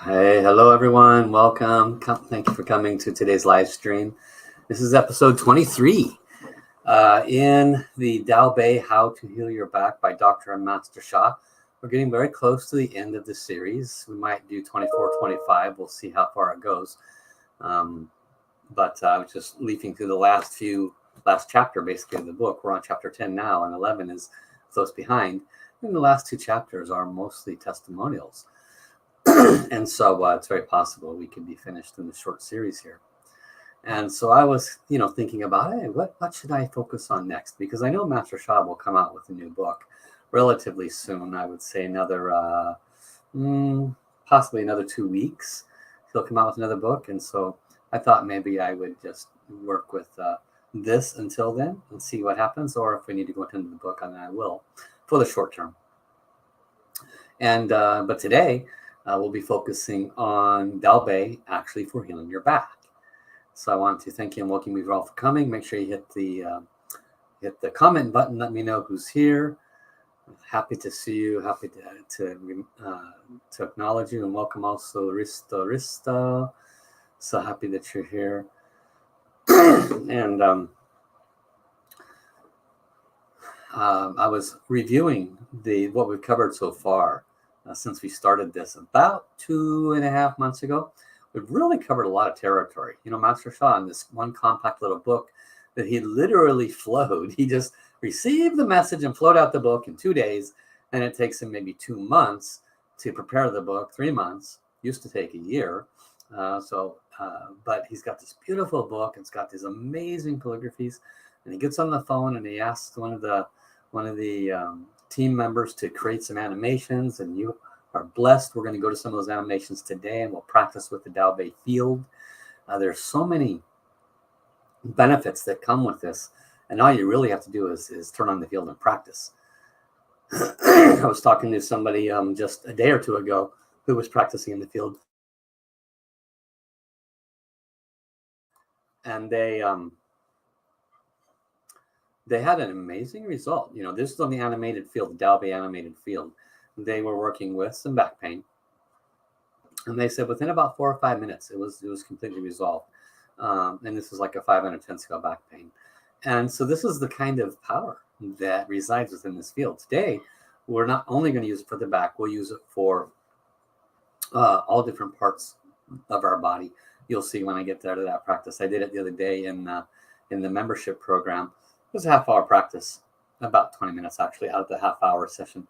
Hey, hello everyone. Welcome. Thank you for coming to today's live stream. This is episode 23 in the Tao Bei How to Heal Your Back by Dr. and Master Sha. We're getting very close to the end of the series. We might do 24, 25. We'll see how far it goes. But I was just leafing through the last chapter, basically, of the book. We're on chapter 10 now, and 11 is close behind. And the last two chapters are mostly testimonials. And so it's very possible we could be finished in the short series here. And so I was, thinking about, hey, what should I focus on next? Because I know Master Shabble will come out with a new book relatively soon. I would say possibly another 2 weeks. He'll come out with another book. And so I thought maybe I would just work with this until then and see what happens. Or if we need to go into the book, then I will for the short term. And but today, we'll be focusing on Tao Bei actually for healing your back. So I want to thank you and welcome you all for coming. Make sure you hit the comment button. Let me know who's here. Happy to see you. Happy to acknowledge you and welcome also Rista. So happy that you're here. And I was reviewing what we've covered so far. Since we started this about 2.5 months ago, we've really covered a lot of territory. Master Sha, in this one compact little book that he literally flowed, he just received the message and flowed out the book in 2 days. And it takes him maybe 2 months to prepare the book, 3 months, used to take a year. But he's got this beautiful book. It's got these amazing calligraphies. And he gets on the phone and he asks one of the team members to create some animations, and you are blessed. We're going to go to some of those animations today, and we'll practice with the Tao Bei field. There's so many benefits that come with this, and all you really have to do is turn on the field and practice. I was talking to somebody just a day or two ago who was practicing in the field, and they had an amazing result. This is on the animated field, the Tao Bei animated field. They were working with some back pain. And they said within about 4 or 5 minutes, it was completely resolved. And this is like a 5 out of 10 scale back pain. And so this is the kind of power that resides within this field. Today, we're not only going to use it for the back, we'll use it for all different parts of our body. You'll see when I get there to that practice. I did it the other day in the membership program. It was a half-hour practice, about 20 minutes actually, out of the half-hour session.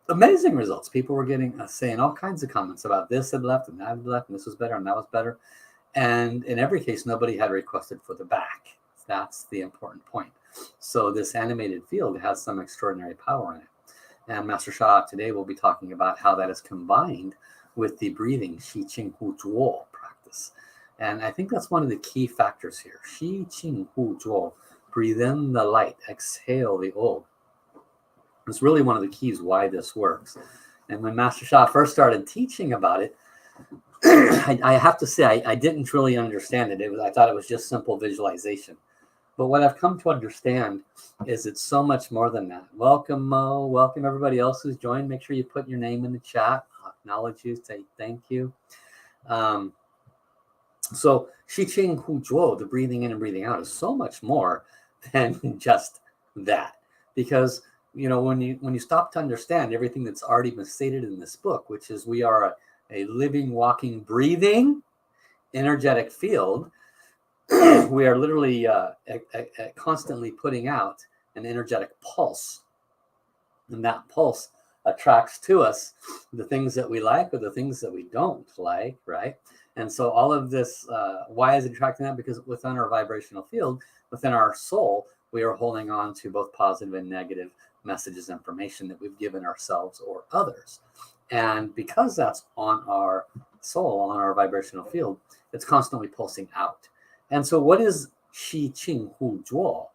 Amazing results. People were saying all kinds of comments about this had left and that had left, and this was better and that was better. And in every case, nobody had requested for the back. That's the important point. So this animated field has some extraordinary power in it. And Master Sha today will be talking about how that is combined with the breathing Shi Qing Hu Zhuo practice. And I think that's one of the key factors here. Shi Qing Hu Zhuo. Breathe in the light, exhale the old. It's really one of the keys why this works. And when Master Sha first started teaching about it, I have to say, I didn't really understand it. I thought it was just simple visualization. But what I've come to understand is it's so much more than that. Welcome, Mo. Welcome, everybody else who's joined. Make sure you put your name in the chat. I'll acknowledge you, say thank you. So Shi Qing Hu Zhuo, the breathing in and breathing out, is so much more than just that. Because when you stop to understand everything that's already been stated in this book, which is we are a living, walking, breathing, energetic field, we are literally constantly putting out an energetic pulse. And that pulse attracts to us the things that we like or the things that we don't like, right? And so all of this, why is it attracting that? Because within our vibrational field, within our soul, we are holding on to both positive and negative messages, information that we've given ourselves or others. And because that's on our soul, on our vibrational field, it's constantly pulsing out. And so what is Shi Qing Hu Zhuo?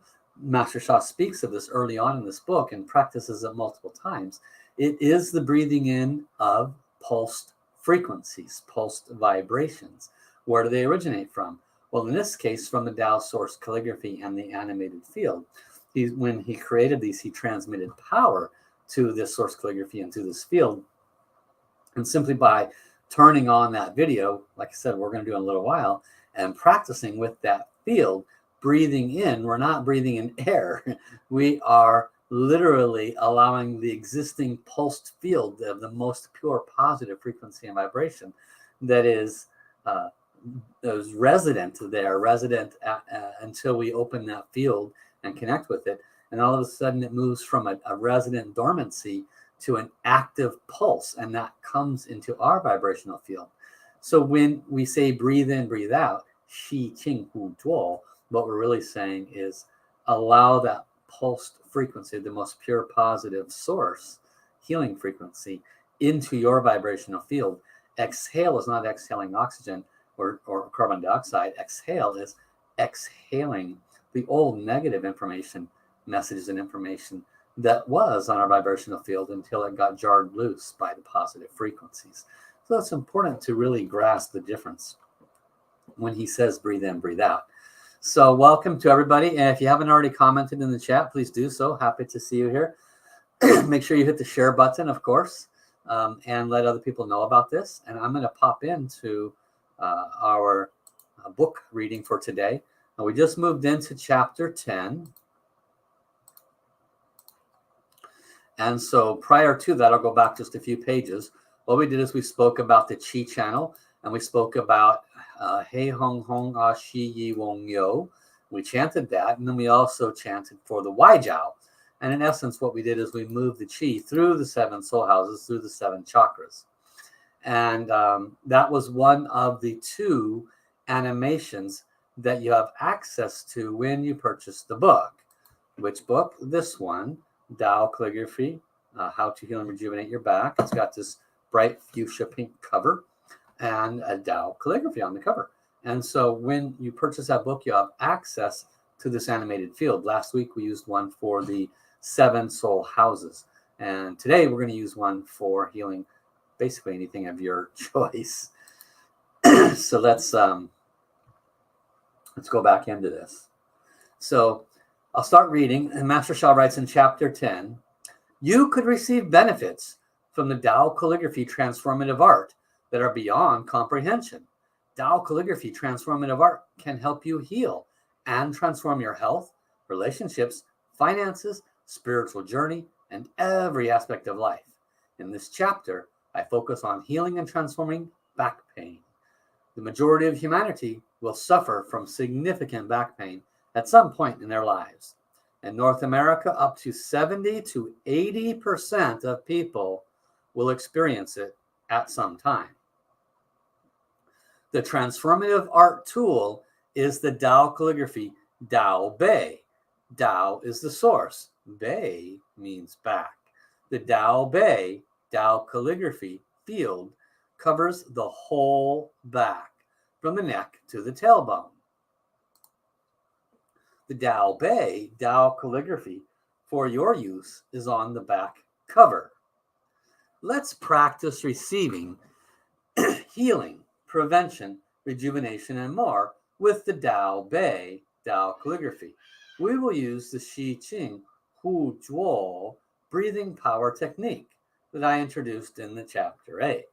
Master Sha speaks of this early on in this book and practices it multiple times. It is the breathing in of pulsed frequencies, pulsed vibrations. Where do they originate from? Well, in this case, from the Tao source calligraphy and the animated field. When he created these, he transmitted power to this source calligraphy and to this field. And simply by turning on that video, like I said, we're going to do in a little while, and practicing with that field, breathing in. We're not breathing in air. We are literally allowing the existing pulsed field of the most pure positive frequency and vibration that is resident until we open that field and connect with it. And all of a sudden it moves from a resident dormancy to an active pulse, and that comes into our vibrational field. So when we say breathe in, breathe out, Xi Qing Hu Duo, what we're really saying is allow that pulsed frequency, the most pure positive source, healing frequency, into your vibrational field. Exhale is not exhaling oxygen or carbon dioxide. Exhale is exhaling the old negative information, messages and information that was on our vibrational field until it got jarred loose by the positive frequencies. So it's important to really grasp the difference when he says breathe in, breathe out. So welcome to everybody. And if you haven't already commented in the chat, please do so. Happy to see you here. Make sure you hit the share button, of course, and let other people know about this. And I'm going to pop into our book reading for today. And we just moved into chapter 10. And so prior to that, I'll go back just a few pages. What we did is we spoke about the Qi channel, and we spoke about Hei Hong Hong A Shi Yi Wong Yo. We chanted that, and then we also chanted for the Wai Jiao. And in essence, what we did is we moved the Qi through the 7 soul houses, through the 7 chakras. And that was one of the 2 animations that you have access to when you purchase the book. Which book? This one, Tao Calligraphy, How to Heal and Rejuvenate Your Back. It's got this bright fuchsia pink cover and a Tao Calligraphy on the cover. And so when you purchase that book, you have access to this animated field. Last week, we used one for the 7 soul houses. And today, we're going to use one for healing basically anything of your choice. So let's go back into this. So I'll start reading. And Master Sha writes in chapter 10, you could receive benefits from the Tao Calligraphy transformative art that are beyond comprehension. Tao Calligraphy transformative art can help you heal and transform your health, relationships, finances, spiritual journey, and every aspect of life. In this chapter, I focus on healing and transforming back pain. The majority of humanity will suffer from significant back pain at some point in their lives. In North America, up to 70 to 80% of people will experience it at some time. The transformative art tool is the Tao Calligraphy Tao Bei. Tao is the source. Bei means back. The Tao Bei Tao Calligraphy field covers the whole back, from the neck to the tailbone. The Tao Bei Tao Calligraphy for your use is on the back cover. Let's practice receiving healing, prevention, rejuvenation, and more with the Tao Bei Tao Calligraphy. We will use the Xi Qing Hu Zhuo breathing power technique that I introduced in the chapter 8.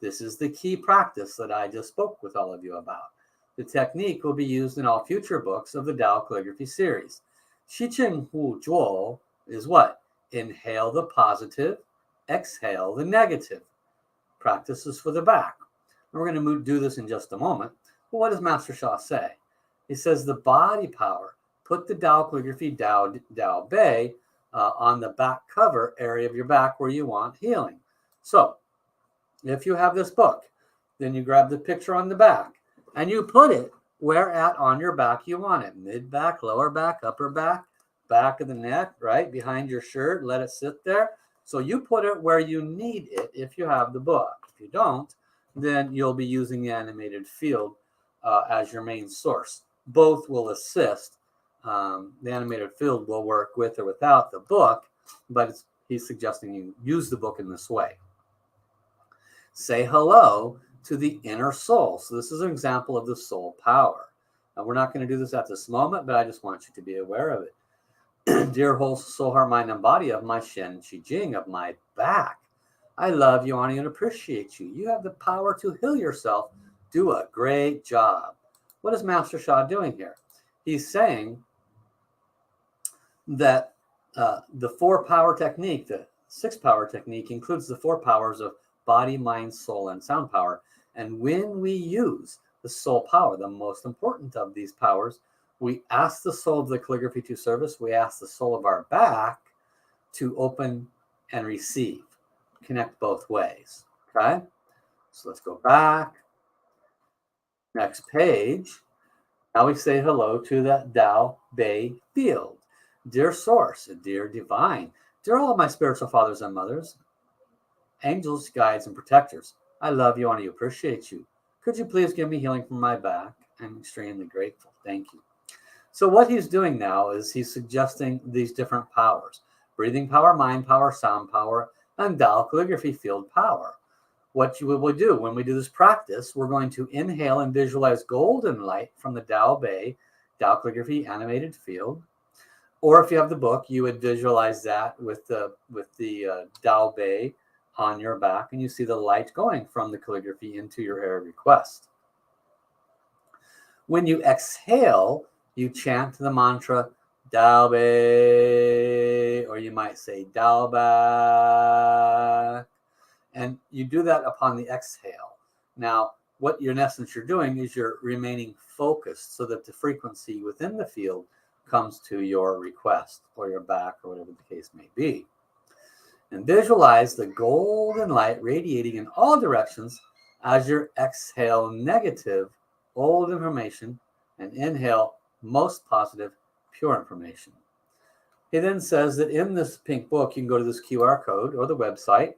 This is the key practice that I just spoke with all of you about. The technique will be used in all future books of the Tao Calligraphy series. Xi Qing Hu Zhuo is what? Inhale the positive, exhale the negative. Practices for the back. We're going to do this in just a moment. But what does Master Sha say? He says the body power. Put the Tao Calligraphy Tao Bei on the back cover area of your back where you want healing. So, if you have this book, then you grab the picture on the back and you put it where at on your back you want it. Mid back, lower back, upper back, back of the neck, right behind your shirt. Let it sit there. So you put it where you need it if you have the book. If you don't, then you'll be using the animated field as your main source. Both will assist. The animated field will work with or without the book, but he's suggesting you use the book in this way. Say hello to the inner soul. So this is an example of the soul power. Now, we're not going to do this at this moment, but I just want you to be aware of it. Dear whole soul, heart, mind, and body of my Shen Qi Jing, of my back, I love you, honor you, and appreciate you. You have the power to heal yourself. Do a great job. What is Master Sha doing here? He's saying that the 4-power technique, the 6-power technique, includes the 4 powers of body, mind, soul, and sound power. And when we use the soul power, the most important of these powers, we ask the soul of the calligraphy to service. We ask the soul of our back to open and receive. Connect both ways. Okay? So let's go back. Next page. Now we say hello to the Tao Bei field. Dear Source, dear Divine, dear all of my spiritual fathers and mothers, angels, guides, and protectors, I love you, honor you, appreciate you. Could you please give me healing from my back? I'm extremely grateful. Thank you. So what he's doing now is he's suggesting these different powers: breathing power, mind power, sound power, and Tao calligraphy field power. What you will do when we do this practice, we're going to inhale and visualize golden light from the Tao Bei Tao calligraphy animated field. Or if you have the book, you would visualize that with the Tao Bei on your back, and you see the light going from the calligraphy into your area of request. When you exhale, you chant the mantra Tao Bei, or you might say Tao Bei, and you do that upon the exhale. Now, what in essence you're doing is you're remaining focused so that the frequency within the field comes to your request or your back or whatever the case may be. And visualize the golden light radiating in all directions as you exhale negative, old information, and inhale most positive, pure information. He then says that in this pink book, you can go to this QR code or the website,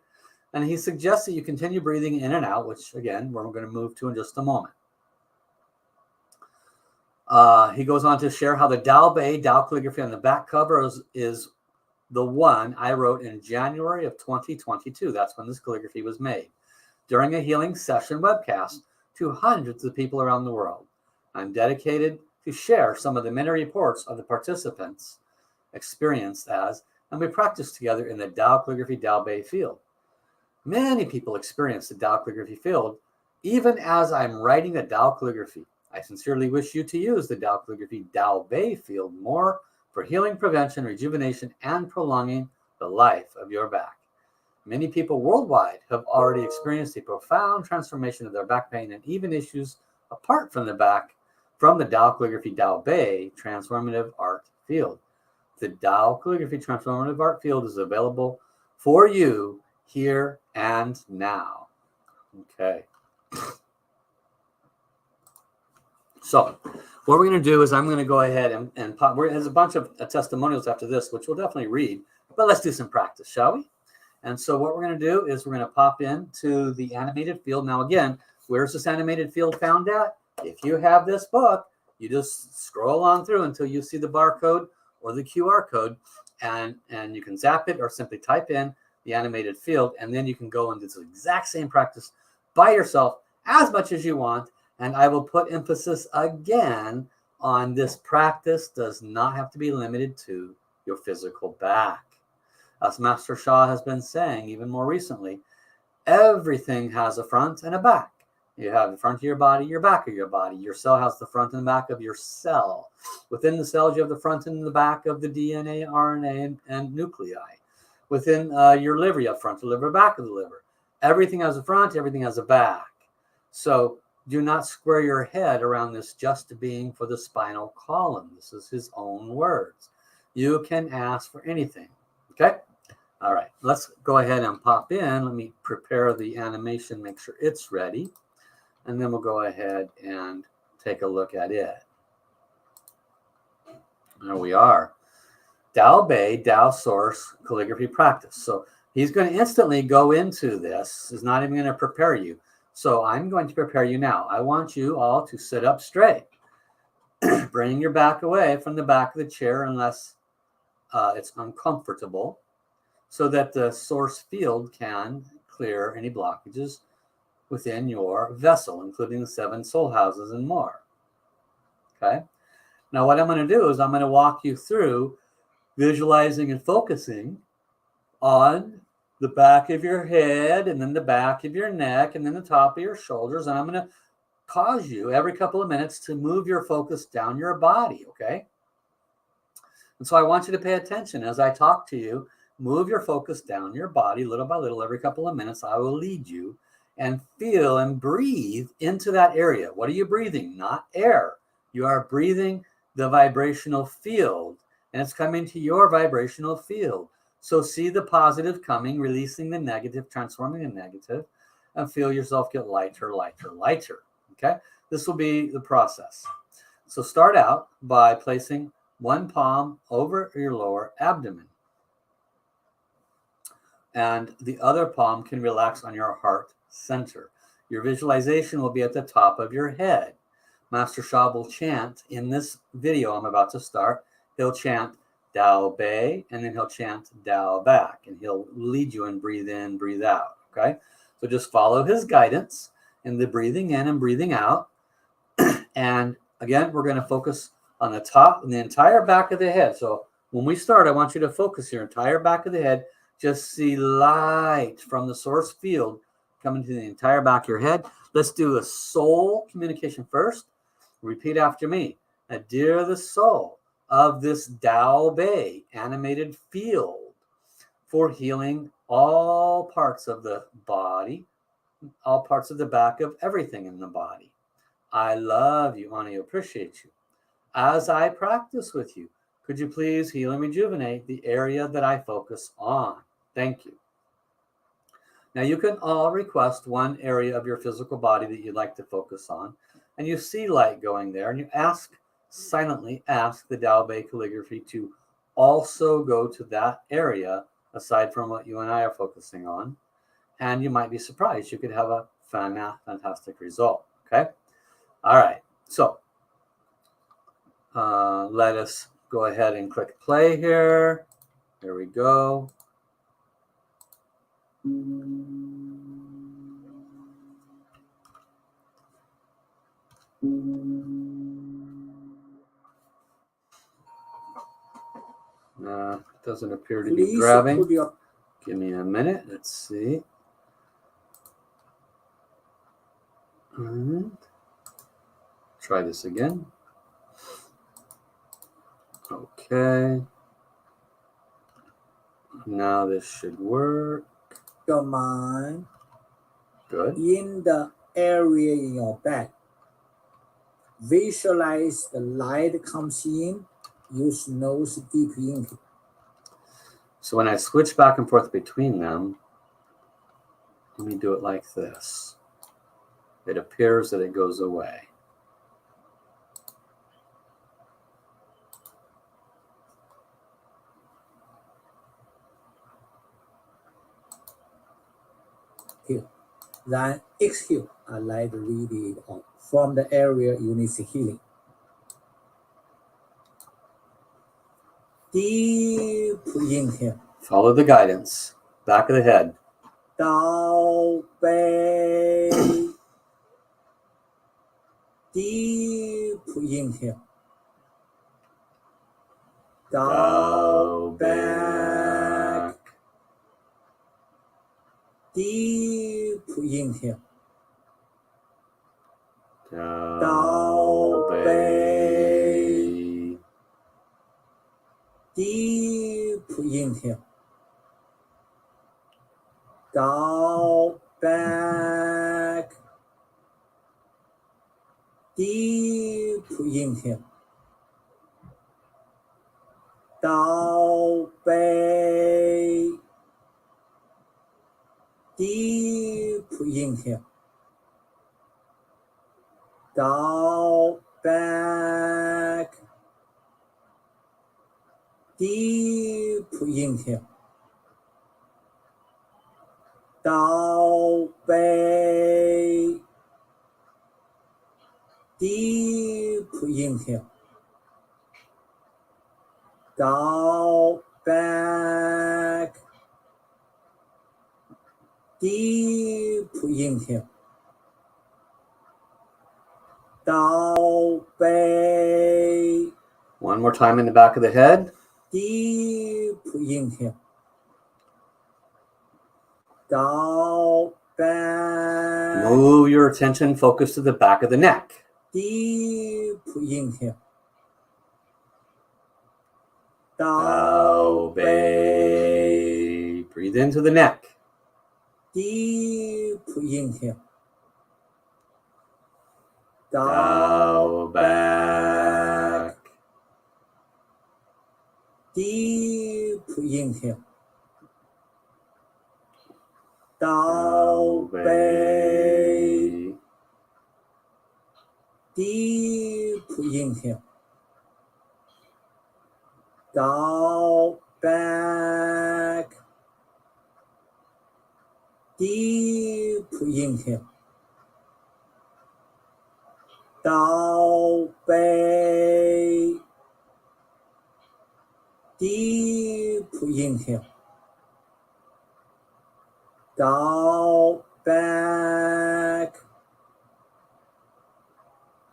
and he suggests that you continue breathing in and out, which again, we're going to move to in just a moment. He goes on to share how the Tao Bei Tao calligraphy on the back cover is the one I wrote in January of 2022. That's when this calligraphy was made, during a healing session webcast to hundreds of people around the world. I'm dedicated to share some of the many reports of the participants experienced as, and we practiced together in the Tao calligraphy Tao Bei field. Many people experience the Tao calligraphy field, even as I'm writing the Tao calligraphy. I sincerely wish you to use the Tao calligraphy Tao Bei field more for healing, prevention, rejuvenation, and prolonging the life of your back. Many people worldwide have already experienced a profound transformation of their back pain and even issues apart from the back from the Tao calligraphy Tao Bei transformative art field. The Tao calligraphy transformative art field is available for you here and now. Okay. So what we're going to do is I'm going to go ahead and pop. There's a bunch of testimonials after this, which we'll definitely read, but let's do some practice, shall we? And so what we're going to do is we're going to pop into the animated field. Now, again, where's this animated field found at? If you have this book, you just scroll on through until you see the barcode or the QR code, and you can zap it or simply type in the animated field, and then you can go and do the exact same practice by yourself as much as you want. And I will put emphasis again on this practice does not have to be limited to your physical back. As Master Sha has been saying even more recently, everything has a front and a back. You have the front of your body, your back of your body. Your cell has the front and the back of your cell. Within the cells, you have the front and the back of the DNA, RNA, and nuclei. Within your liver, you have front of the liver, back of the liver. Everything has a front, everything has a back. So do not square your head around this just being for the spinal column. This is his own words. You can ask for anything. Okay? All right. Let's go ahead and pop in. Let me prepare the animation, make sure it's ready. And then we'll go ahead and take a look at it. There we are. Tao Bei, Tao Source, Calligraphy Practice. So he's going to instantly go into this. He's not even going to prepare you. So I'm going to prepare you now. I want you all to sit up straight. Bring your back away from the back of the chair unless it's uncomfortable, so that the source field can clear any blockages within your vessel, including the 7 soul houses and more. Okay? Now what I'm going to do is I'm going to walk you through visualizing and focusing on the back of your head, and then the back of your neck, and then the top of your shoulders. And I'm going to cause you every couple of minutes to move your focus down your body, okay? And so I want you to pay attention as I talk to you. Move your focus down your body little by little. Every couple of minutes, I will lead you and feel and breathe into that area. What are you breathing? Not air. You are breathing the vibrational field, and it's coming to your vibrational field. So see the positive coming, releasing the negative, transforming the negative, and feel yourself get lighter, lighter, lighter. Okay? This will be the process. So start out by placing one palm over your lower abdomen, and the other palm can relax on your heart center. Your visualization will be at the top of your head. Master Shabble will chant in this video I'm about to start. He'll chant Tao Bei, and then he'll chant Tao back, and he'll lead you and breathe in, breathe out. Okay? So just follow his guidance in the breathing in and breathing out. And again, we're going to focus on the top and the entire back of the head. So when we start, I want you to focus your entire back of the head. Just see light from the source field coming to the entire back of your head. Let's do a soul communication first. Repeat after me. Adhere the soul of this Tao Bei animated field for healing all parts of the body, all parts of the back of everything in the body. I love you, honey, appreciate you. As I practice with you, could you please heal and rejuvenate the area that I focus on? Thank you. Now you can all request one area of your physical body that you'd like to focus on, and you see light going there, and you silently ask the Tao Bei Calligraphy to also go to that area aside from what you and I are focusing on, and you might be surprised. You could have a fantastic result, okay? All right, so let us go ahead and click play here. Here we go. Doesn't appear to be grabbing. Give me a minute. Let's see. And try this again. Okay. Now this should work. Your mind. Good. In the area in your back. Visualize the light comes in. Use nose deep inhale. So when I switch back and forth between them, let me do it like this. It appears that it goes away. Here. Then exhale and light radiate out from the area you need healing. Deep inhale. Follow the guidance. Back of the head. Tao Bei. Deep inhale. Tao back. Deep inhale. Tao Bei. Deep inhale. Tao back. Deep inhale. Tao Bei. Deep inhale. Tao back. Deep inhale. Tao Bei. Deep inhale. Tao back. Deep inhale. Tao Bei. One more time in the back of the head. Deep inhale. Tao Bei Move your attention, focus to the back of the neck. Deep inhale. Tao Bei. Breathe into the neck. Deep inhale. Tao back. Deep inhale. Tao Bei. Deep inhale. Tao back. Deep inhale. Tao Bei. Deep inhale. Tao back.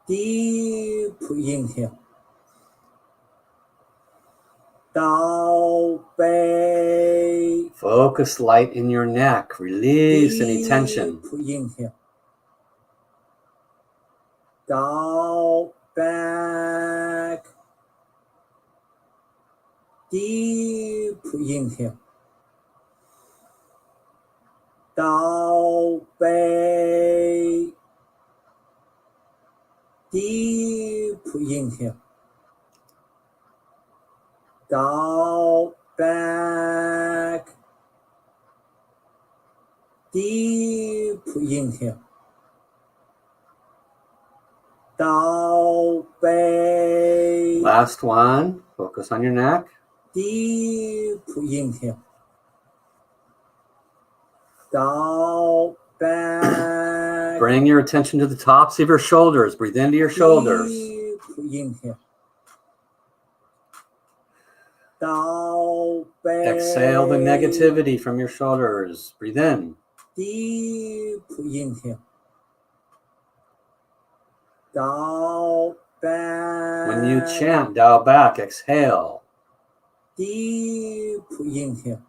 Deep inhale. Tao Bei. Focus light in your neck. Release any tension. Deep inhale. Tao back. Deep inhale. Tao Bei. Deep inhale. Tao back. Deep inhale. Tao Bei. Last one. Focus on your neck. Deep inhale. Tao back. Bring your attention to the tops of your shoulders. Breathe into your shoulders. Deep inhale. Tao Bei. Exhale the negativity from your shoulders. Breathe in. Deep inhale. Tao back. When you chant, Tao back, exhale. Deep inhale.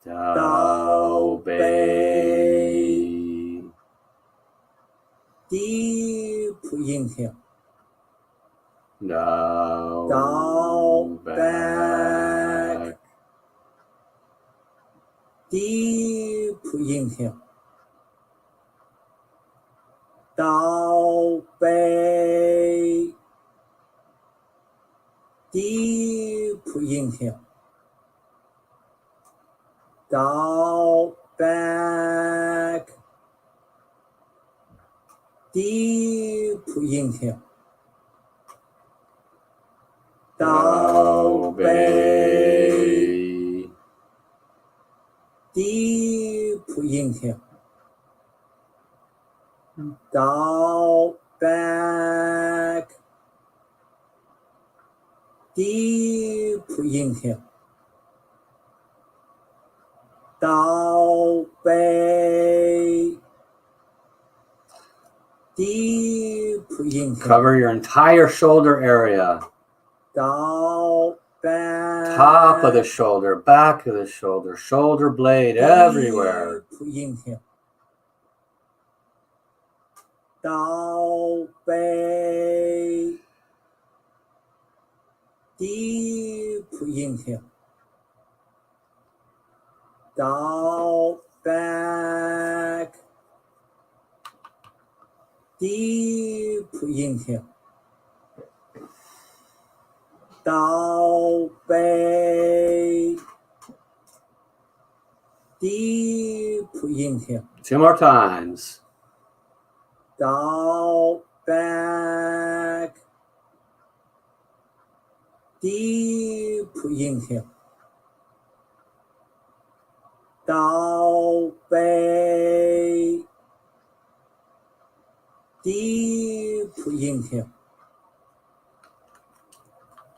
Tao Bei. Deep inhale. Tao back. Deep inhale. Tao Bei. Deep inhale. Tao back. Deep inhale. Tao Bei. Deep inhale. Tao back. Deep inhale. Tao Bei. Deep inhale. Cover your entire shoulder area. Tao back. Top of the shoulder, back of the shoulder, shoulder blade, everywhere. Deep inhale. Tao Bei. Deep inhale. Tao back. Deep inhale. Tao Bei. Deep inhale. 2 more times. Tao back. Deep inhale. Tao Bei. Deep inhale.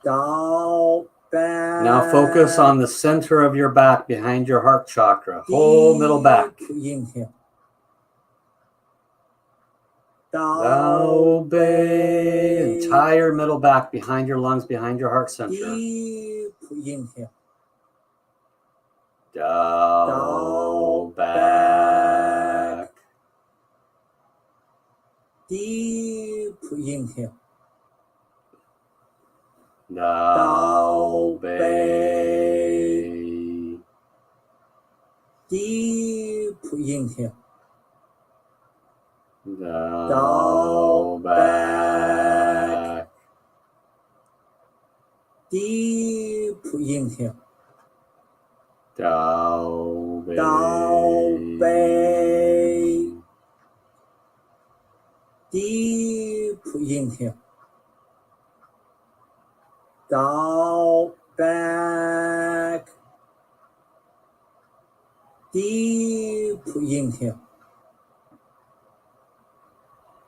Tao back. Now focus on the center of your back behind your heart chakra, whole middle back. Deep inhale. Tao Bei, entire middle back behind your lungs, behind your heart center. Deep inhale. Tao back. Deep inhale. Tao Bei. Deep inhale. Tao back. Deep inhale. Tao Bei. Tao Bei. Deep inhale. Tao back. Deep inhale.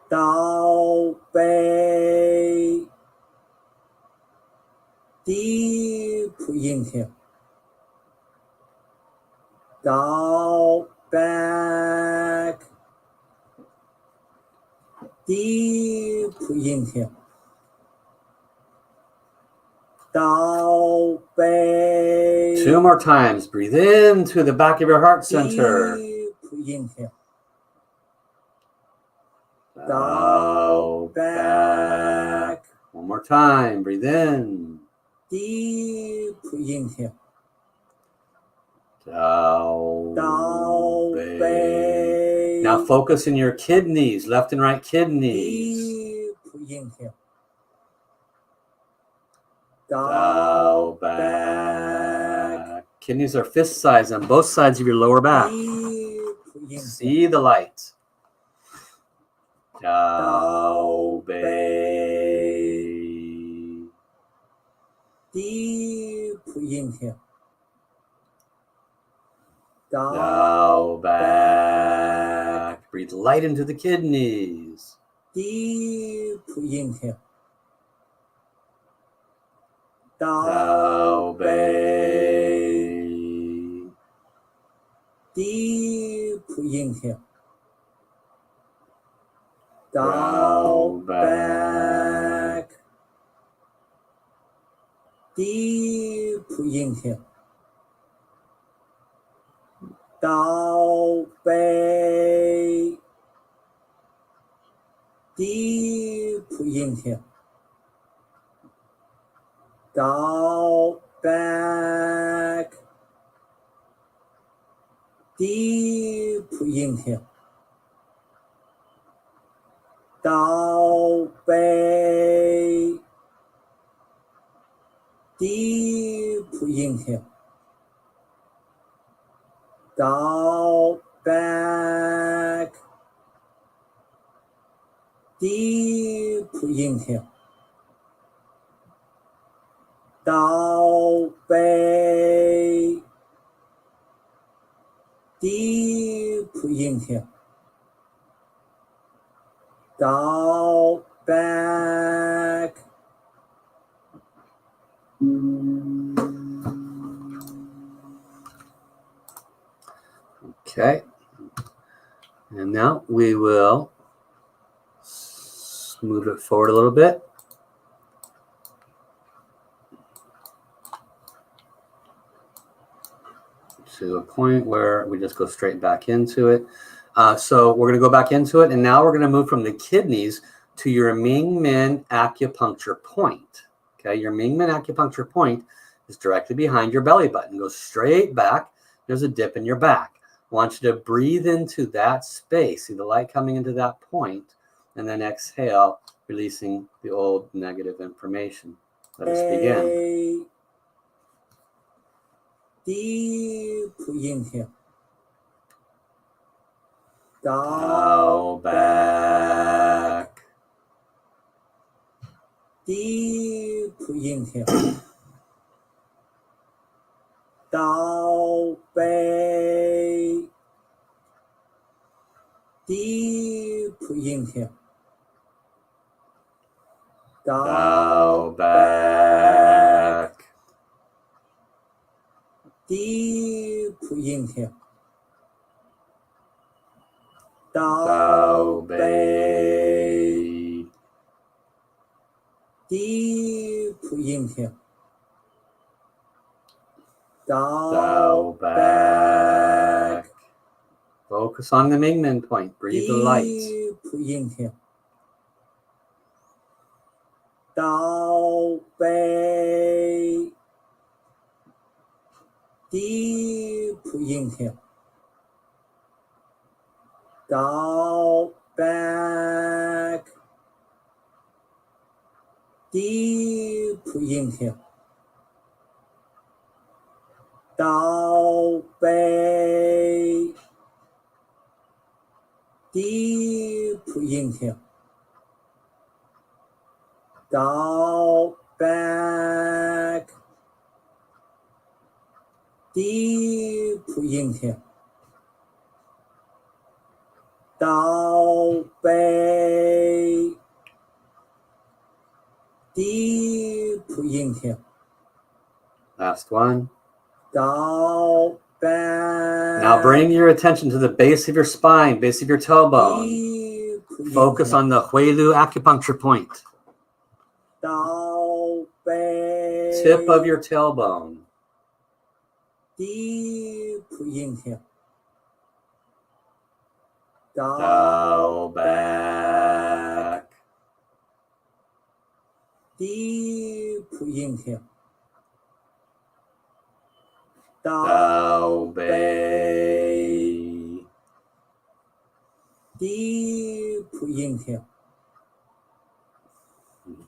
Tao Bei. Deep inhale. Tao back. Deep inhale. Tao Bei. 2 more times. Breathe into the back of your heart center. Deep inhale. Tao back. 1 more time. Breathe in. Deep inhale. Tao Bei. Bei. Now focus in your kidneys, left and right kidneys. Deep inhale. Tao back. Kidneys are fist size on both sides of your lower back. Deep inhale. See the light. Tao Bei. Deep inhale. Tao back. Breathe light into the kidneys. Deep inhale. Tao Bei. Deep inhale. Tao back. Deep inhale. Tao Bei. Deep inhale. Tao back. Deep inhale. Tao Bei. Deep inhale. Tao back. Deep inhale. Tao Bei. Deep inhale. Tao back. Okay. And now we will move it forward a little bit. To a point where we just go straight back into it. So we're going to go back into it, and now we're going to move from the kidneys to your Mingman acupuncture point. Okay, your Mingman acupuncture point is directly behind your belly button. Go straight back. There's a dip in your back. I want you to breathe into that space. See the light coming into that point, and then exhale, releasing the old negative information. Let us begin. Deep inhale. Tao back. Deep inhale. Tao Bei. Deep inhale. Tao back. Deep inhale. Tao Bei. Deep inhale. Tao back. Focus on the Mingman point. Breathe the light. Deep inhale. Tao Bei. Deep inhale. Tao back. Deep inhale. Tao Bei. Deep inhale. Tao back. Deep inhale. Tao Bei. Deep inhale. Last one. Tao back. Now bring your attention to the base of your spine, base of your tailbone. Deep Focus inhale. on the Huilu acupuncture point. Tao Bei. Tip of your tailbone. Deep inhale. Tao back. Deep inhale. Tao Bei. Deep inhale.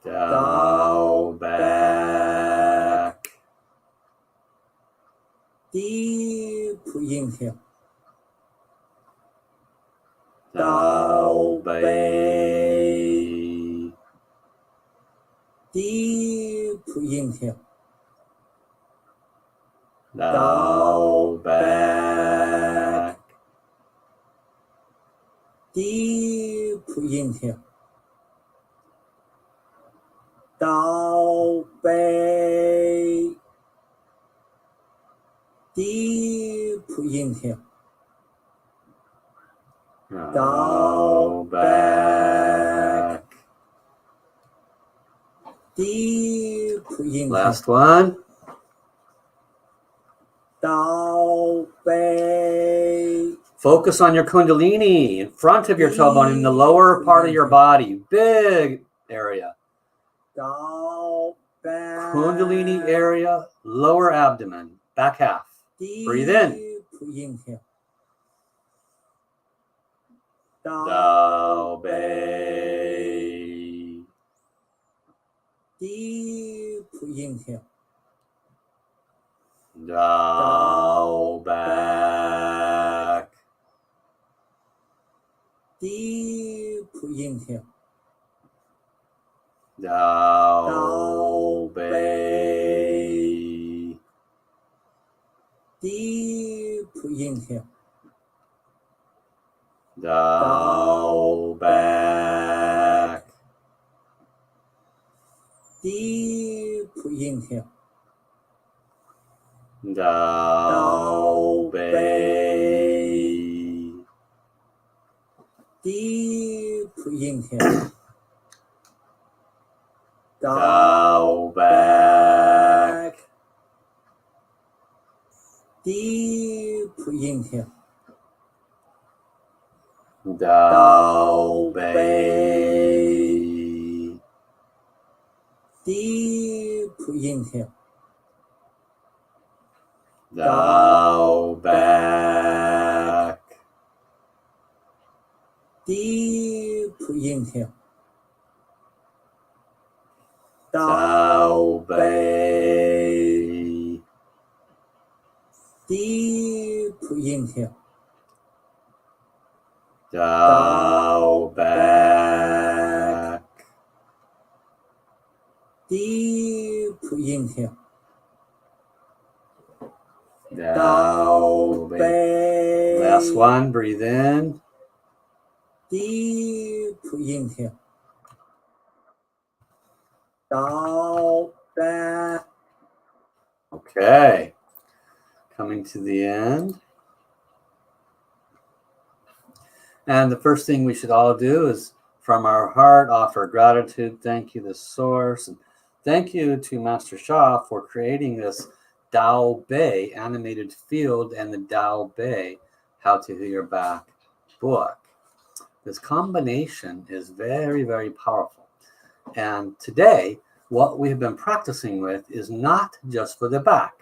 Tao back. Deep inhale. Tao Bei. Deep inhale. Tao back. Deep inhale. Tao Bei. Deep inhale. Tao back. Deep inhale. Last one. Tao Bei. Focus on your Kundalini in front of your tailbone in the lower part of your body. Big area. Tao back. Kundalini area, lower abdomen, back half. Breathe in. Deep inhale. Tao Bei. Deep inhale. Tao back. Deep inhale. Tao Bei. Deep inhale. Tao back. Deep inhale. Tao Bei. Deep inhale. Tao back. Deep inhale. Tao Bei. Deep inhale. Tao back. Deep inhale. Tao Bei. Deep inhale. Tao back. Deep inhale. Tao Bei. Last one. Breathe in. Deep inhale. Tao back. Okay. Coming to the end. And the first thing we should all do is, from our heart, offer gratitude. Thank you, the source. And thank you to Master Sha for creating this Tao Bei Animated Field and the Tao Bei How to Heal Your Back book. This combination is very, very powerful. And today, what we have been practicing with is not just for the back.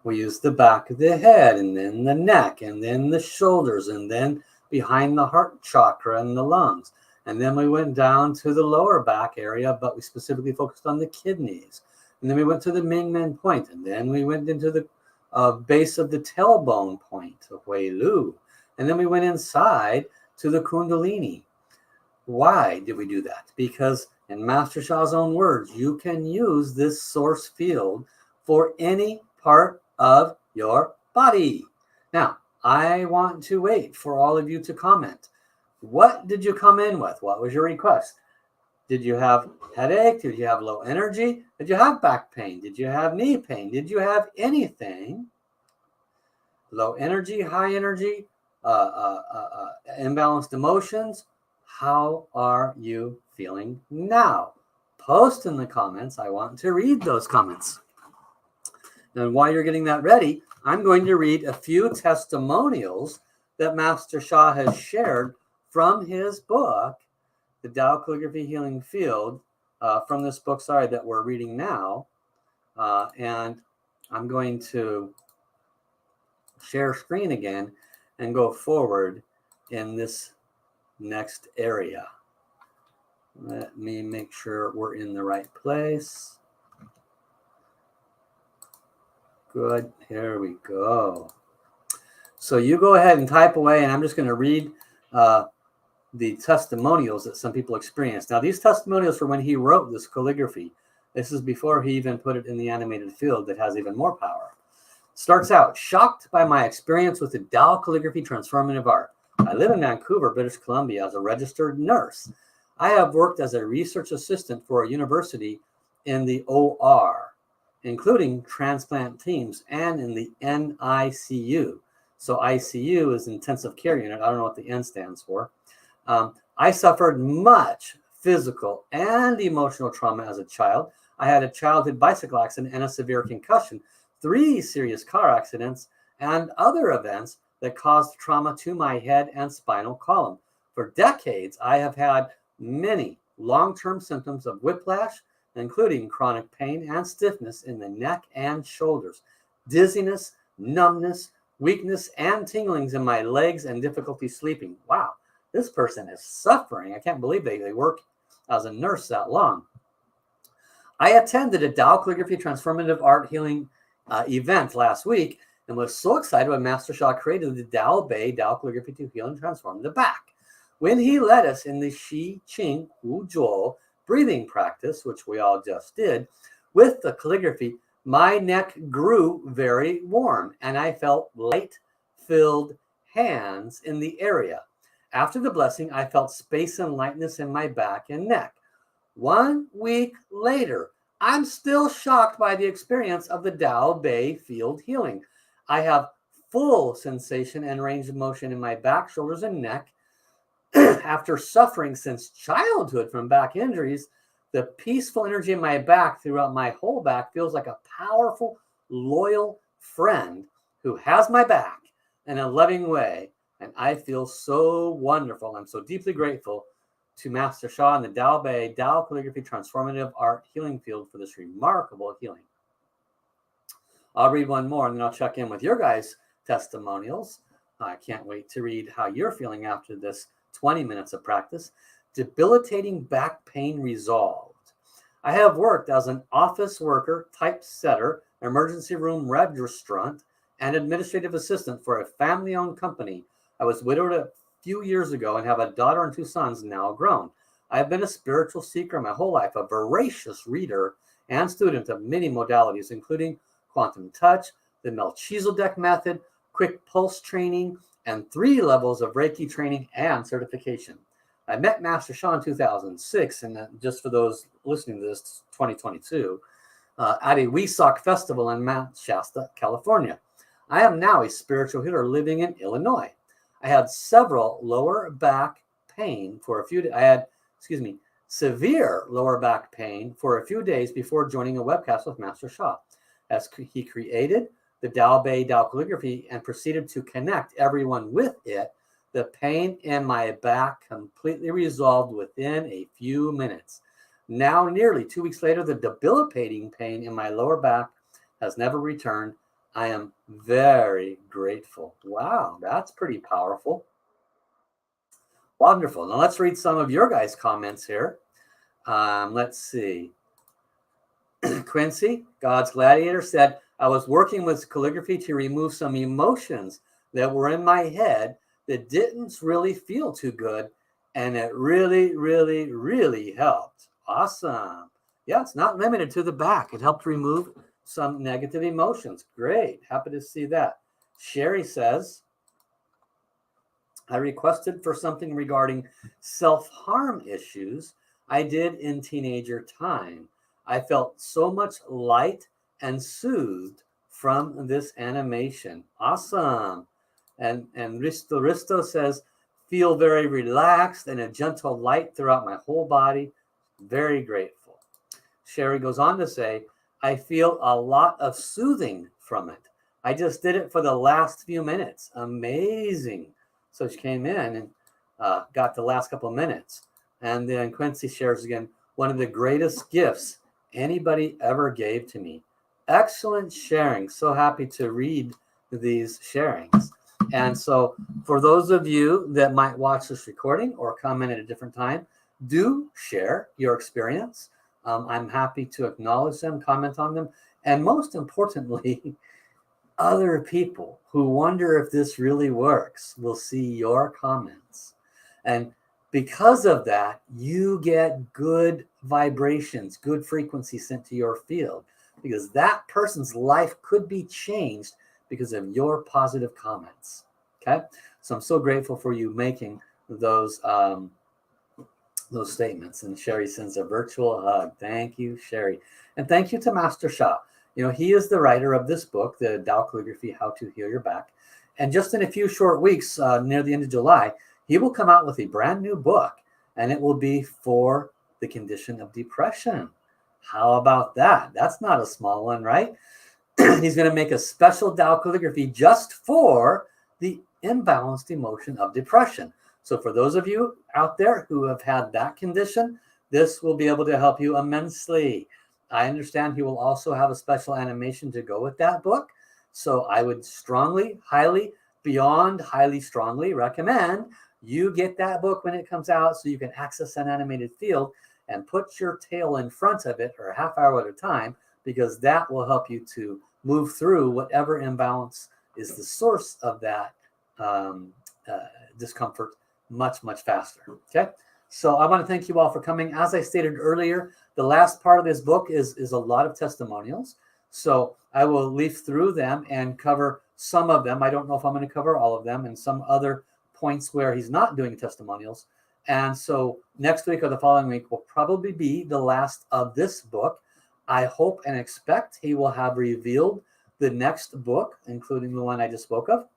We use the back of the head, and then the neck, and then the shoulders, and then behind the heart chakra and the lungs. And then we went down to the lower back area, but we specifically focused on the kidneys. And then we went to the Mingman point, and then we went into the base of the tailbone point, the Hui Lu. And then we went inside to the Kundalini. Why did we do that? Because in Master Sha's own words, you can use this source field for any part of your body. Now, I want to wait for all of you to comment. What did you come in with? What was your request? Did you have headache? Did you have low energy? Did you have back pain? Did you have knee pain? Did you have anything? Low energy, high energy, imbalanced emotions? How are you feeling now? Post in the comments. I want to read those comments. And while you're getting that ready, I'm going to read a few testimonials that Master Sha has shared from his book, The Tao Calligraphy Healing Field, from this book, that we're reading now. And I'm going to share screen again and go forward in this next area. Let me make sure we're in the right place. Good, here we go. So you go ahead and type away, and I'm just going to read the testimonials that some people experienced. Now, these testimonials for when he wrote this calligraphy. This is before he even put it in the animated field that has even more power. Starts out, shocked by my experience with the Tao Calligraphy transformative art. I live in Vancouver, British Columbia as a registered nurse. I have worked as a research assistant for a university in the OR, including transplant teams, and in the NICU. So ICU is intensive care unit. I don't know what the N stands for. I suffered much physical and emotional trauma as a child. I had a childhood bicycle accident and a severe concussion, 3 serious car accidents, and other events that caused trauma to my head and spinal column. For decades, I have had many long-term symptoms of whiplash, including chronic pain and stiffness in the neck and shoulders, dizziness, numbness, weakness, and tinglings in my legs, and difficulty sleeping. Wow, this person is suffering. I can't believe they work as a nurse that long. I attended a Tao Calligraphy Transformative Art Healing event last week and was so excited when Master Sha created the Tao Bei Tao Calligraphy to heal and transform the back. When he led us in the Shi Qing Hu Zhuo breathing practice, which we all just did, with the calligraphy, my neck grew very warm and I felt light-filled hands in the area. After the blessing, I felt space and lightness in my back and neck. 1 week later, I'm still shocked by the experience of the Tao Bei field healing. I have full sensation and range of motion in my back, shoulders, and neck. After suffering since childhood from back injuries, the peaceful energy in my back throughout my whole back feels like a powerful, loyal friend who has my back in a loving way. And I feel so wonderful. I'm so deeply grateful to Master Sha and the Tao Bei Tao Calligraphy Transformative Art Healing Field for this remarkable healing. I'll read one more and then I'll check in with your guys' testimonials. I can't wait to read how you're feeling after this 20 minutes of practice. Debilitating back pain resolved. I have worked as an office worker, typesetter, emergency room registrant, and administrative assistant for a family-owned company. I was widowed a few years ago and have a daughter and 2 sons now grown. I have been a spiritual seeker my whole life, a voracious reader and student of many modalities, including quantum touch, the Melchizedek method, quick pulse training, and 3 levels of Reiki training and certification. I met Master Sha in 2006, and just for those listening to this, 2022, at a Wesak festival in Mount Shasta, California. I am now a spiritual healer living in Illinois. I had several lower back pain for a few days. I had, severe lower back pain for a few days before joining a webcast with Master Sha. As he created, the Tao Bei Tao Calligraphy and proceeded to connect everyone with it, the pain in my back completely resolved within a few minutes. Now, nearly 2 weeks later, the debilitating pain in my lower back has never returned. I am very grateful. Wow, that's pretty powerful. Wonderful. Now let's read some of your guys' comments here. Let's see. Quincy, God's Gladiator, said, I was working with calligraphy to remove some emotions that were in my head that didn't really feel too good. And it really, really, really helped. Awesome. Yeah, it's not limited to the back. It helped remove some negative emotions. Great. Happy to see that. Sherry says, I requested for something regarding self-harm issues I did in teenager time. I felt so much light and soothed from this animation. Awesome. And Risto says, feel very relaxed and a gentle light throughout my whole body. Very grateful. Sherry goes on to say, I feel a lot of soothing from it. I just did it for the last few minutes. Amazing. So she came in and got the last couple of minutes. And then Quincy shares again, one of the greatest gifts anybody ever gave to me. Excellent sharing. So happy to read these sharings. And so for those of you that might watch this recording or comment at a different time, do share your experience. I'm happy to acknowledge them, comment on them. And most importantly, other people who wonder if this really works will see your comments. And because of that, you get good vibrations, good frequency sent to your field, because that person's life could be changed because of your positive comments. Okay. So I'm so grateful for you making those statements. And Sherry sends a virtual hug. Thank you, Sherry. And thank you to Master Sha. You know, he is the writer of this book, the Tao Calligraphy, How to Heal Your Back. And just in a few short weeks, near the end of July, he will come out with a brand new book, and it will be for the condition of depression. How about that? That's not a small one, right? He's going to make a special Tao Calligraphy just for the imbalanced emotion of depression. So for those of you out there who have had that condition, this will be able to help you immensely. I understand he will also have a special animation to go with that book. So I would strongly, highly, beyond highly strongly recommend you get that book when it comes out so you can access an animated field and put your tail in front of it or a half hour at a time, because that will help you to move through whatever imbalance is the source of that discomfort much, much faster. Okay. So I want to thank you all for coming. As I stated earlier, the last part of this book is a lot of testimonials. So I will leaf through them and cover some of them. I don't know if I'm going to cover all of them, and some other points where he's not doing testimonials. And so next week or the following week will probably be the last of this book. I hope and expect he will have revealed the next book, including the one I just spoke of.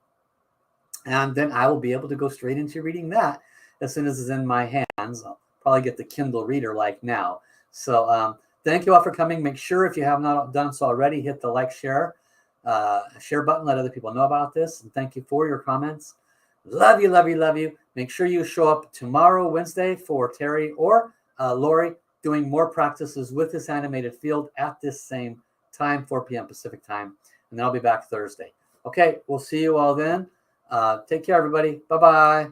And then I will be able to go straight into reading that as soon as it's in my hands. I'll probably get the Kindle reader like now. So thank you all for coming. Make sure, if you have not done so already, hit the like, share button. Let other people know about this. And thank you for your comments. Love you, love you, love you. Make sure you show up tomorrow, Wednesday, for Terry or Lori doing more practices with this animated field at this same time, 4 p.m. Pacific time. And then I'll be back Thursday. Okay, we'll see you all then. Take care, everybody. Bye-bye.